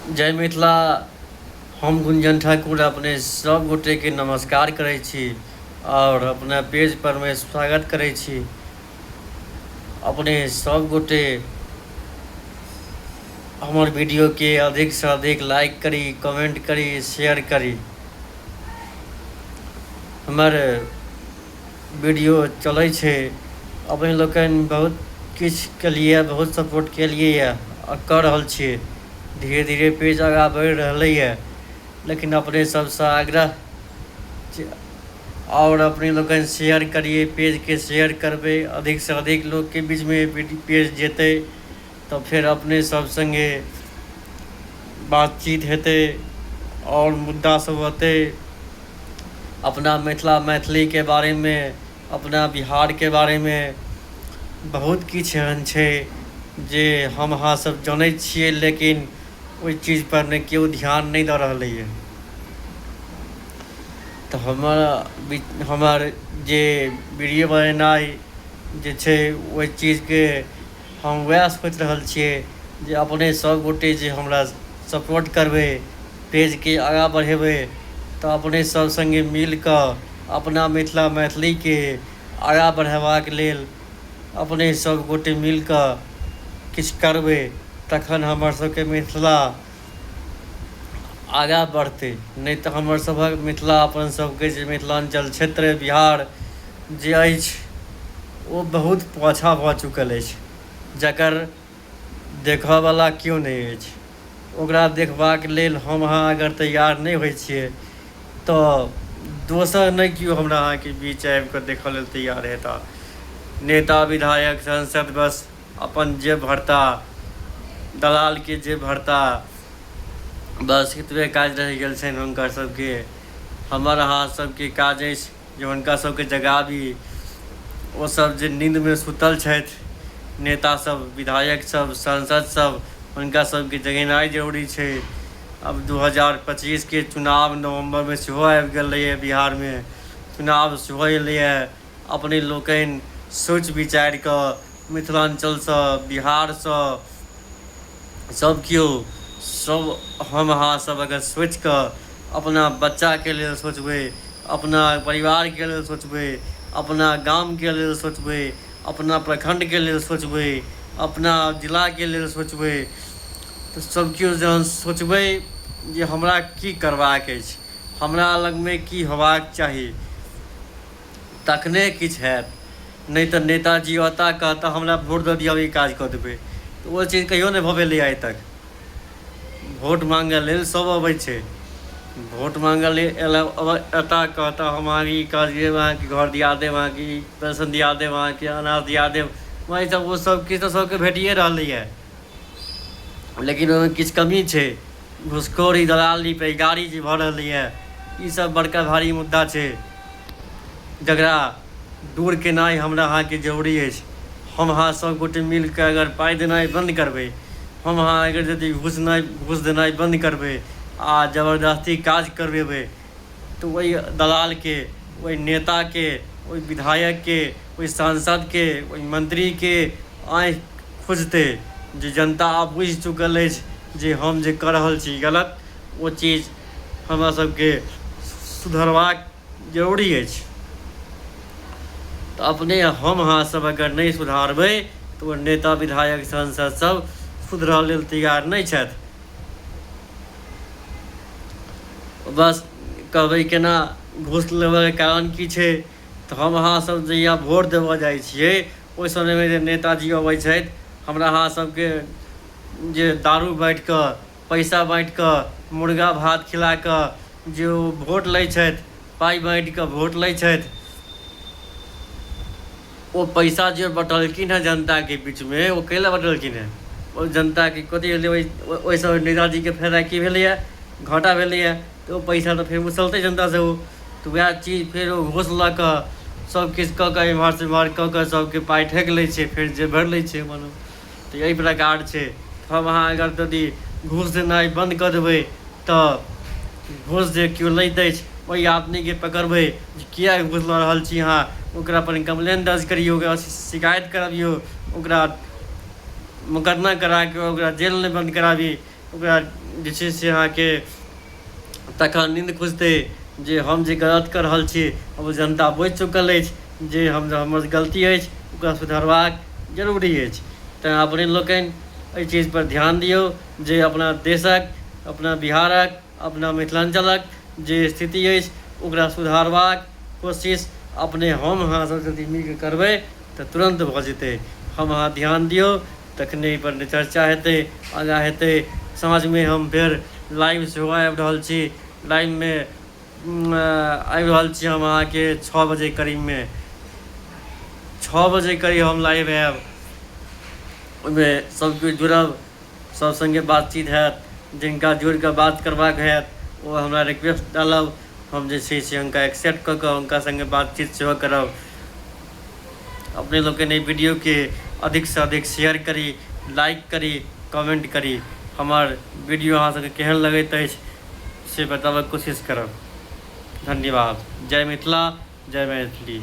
जय मिथिला। हम गुंजन ठाकुर अपने सब गोटे के नमस्कार करै छी और अपना पेज पर में स्वागत करै छी। अपने सब गोटे हमार वीडियो के अधिक से अधिक लाइक करी, कमेंट करी, शेयर करी। हमार वीडियो चलै छे, अपने लोगन बहुत किछ के लिए बहुत सपोर्ट के लिए कर रहल छे। धीरे धीरे पेज आगा बढ़ रही है, लेकिन अपने सबसे आग्रह और अपने लोगन शेयर करिए, पेज के शेयर करबे, अधिक से अधिक लोग के बीच में पेज जेते तो फिर अपने सब संगे बातचीत हेते और मुद्दा सब होते। अपना मैथिली के बारे में, अपना बिहार के बारे में बहुत किछ एहन छे जे हम अहाँ सब जानै छिए, लेकिन ओई चीज़ पर ने केओ ध्यान नहीं दे रहले है। तो हमार जे वीडियो बनेनाइ जे छे ओई चीज़ के हम वह सोच रहल छिए जे अपने सब गोटे जे हमरा सपोर्ट करबे, पेज के आगा बढ़ेबे, तो अपने सब संगे मिल कर अपना मैथिली के आगा बढ़ेबाक लेल अपने सब गोटे मिल कर किछ करबे, तखन हमर सबके मिथिला आगा बढ़ते। नहीं तो हमर सबक मिथिला अपन सबके जे मिथिलांचल क्षेत्र बिहार जे अछि वो बहुत पाछा भऽ चुकल अछि, जकर देखऽवला केओ नहीं अछि। ओकरा देखबाक लेल हम अहाँ अगर तैयार नहीं होइ छिए तो दोसर नहीं केओ हमरा अहाँ के बीच आबि कऽ देखऽ लेल तैयार हेता। नेता विधायक सांसद बस अपन जेब भरता, दलाल के जेब भरता, बस इतबे काज रह गेल छनि हुनकर सबके। हमर अहाँ सबके काज अछि जे हुनका सबके जगाबी। वो सब जे नींद में सुतल छथि, नेता सब, विधायक सब, सांसद सब, हुनका सबके जगेनाइ जरूरी छै। अब 2025 के चुनाव नवंबर में सेहो आबि गेलैए, बिहार में चुनाव सेहो एलैए। अपने लोकनि सोच विचारि कऽ मिथिलांचलसँ, बिहारसँ सब केओ सब हम अहाँ सब अगर सोचि कऽ अपना बच्चा के लेल सोचबै, अपना परिवार के लेल सोचबै, अपना गाम के लेल सोचबै, अपना प्रखंड के लेल सोचबै, अपना जिला के लेल सोचबै, तो सब केओ जहन सोचबै जे हमरा की करबाक अछि, हमरा लग में की होबाक चाही, तखने किछ हैत। नहीं तो नेताजी अता कहता हमरा वोट दऽ दिअ, ई काज कऽ देबै, तो वो चीज कहियो नहीं भऽ भेलै आइ तक। वोट मांगे लेल सब अबै छै, वोट मांगे लेल अता कहता हम अहाँके ई काज देब, अहाँके घर दिया देब, अहाँके ई पेंशन दिया देब, अहाँके अनाज दिया देब। वही सब वो सब किछु तो सबके भेटिए रहलैए, लेकिन ओहिमे किछु कमी छै। घुसखोरी, दलाली, पैगारी जे भऽ रहलैए, ई सब बड़का भारी मुद्दा छै, जकरा दूर केनाइ हमरा अहाँके जरूरी अछि। हम अहाँ सब गोटे मिल कऽ अगर पाइ देनाइ बंद करबै, हम अहाँ अगर यदि घूस देनाइ बंद करबै आ जबरदस्ती काज करबेबै, तो वही दलाल के, वही नेता के, वही विधायक के, वही सांसद के, वही मंत्री के आँखि खुजतै जे जनता आब बुझि चुकल अछि जे हम जे कऽ रहल छी गलत। वो चीज हमरा सबके सुधरबाक जरूरी अछि। तो अपने हम अहाँ सब अगर नहीं सुधारबै तो नेता विधायक सांसद सब सुधरऽ लेल तैयार नहीं छथि। बस कहबै केना घूस लेबै के कारण की छै, तो हम अहाँ सब जहिया वोट देबऽ जाइ छियै, ओहि समयमे जे नेताजी अबै छथि, हमरा अहाँ सबके जे दारू बाँटि कऽ, पैसा बाँटि कऽ, मुर्गा भात खिला कऽ जे वोट लै छथि, पाइ बाँटि कऽ वोट लै छथि, वो पैसा जो बँटलखिन है जनता के बीच में, वो कैला बँटलखिन है? वो जनता के कथी भेलै, ओहि सब नेताजी के फायदा की भेलैए? घाटा भेलैए। तो पैसा तो फिर उछलतै जनता से। वो तो वह चीज फिर वो घूस लऽ कऽ सब किछु कऽ कऽ एम्हर से एम्हर कऽ कऽ सबके पाइ ठकि लै छै, फिर जे भरि लै छै मानो। तो यही प्रकार छै। हम अहाँ अगर यदि घूस देनाइ बंद कऽ देबै तऽ घूस जे केओ लैत अछि वही आदमीके पकड़बै जे किया घूस लऽ रहल छी अहाँ, ओकरा पर कंप्लेन दर्ज करियौ, ओकरा शिकायत कराबियौ, ओकरा मुकदमा करा के ओकरा जेल में बंद कराबी। ओकरा जे छै से अहाँके तखन नींद खुजतै जे हम जे गलत कऽ रहल छी अब जनता बुझि चुकल अछि जे हमर गलती अछि, ओकरा सुधारबाक जरूरी अछि। तेँ अपने लोकनि एहि चीजपर ध्यान दियौ जे अपना देशक, अपना बिहारक, अपना मिथिलाञ्चलक जे स्थिति अछि ओकरा सुधारबाक कोशिश अपने हम अहाँ सब यदि मिलि कऽ करबै तऽ तुरन्त भऽ जेतै। हम अहाँ ध्यान दियौ तखने एहिपर चर्चा हेतै, आगाँ हेतै। साँझमे हम फेर लाइव सेहो आबि रहल छी। लाइवमे आबि रहल छी हम अहाँके 6 बजे करीबमे। 6 बजे करीब हम लाइव आयब। ओहिमे सब केओ जुड़ब, सब सङ्गे बातचीत हैत। जिनका जुड़ि कऽ बात करबाक हैत ओ हमरा रिक्वेस्ट डालब, हम जे छै से हुनका एक्सेप्ट कऽ कऽ हुनका सङ्गे बातचीत सेहो करब। अपने लोकनि एहि वीडियोके अधिकसँ अधिक शेयर करी, लाइक करी, कमेंट करी। हमर वीडियो अहाँ सबके केहन लगैत अछि से बताबऽके कोशिश करब। धन्यवाद। जय मिथिला, जय मैथिली।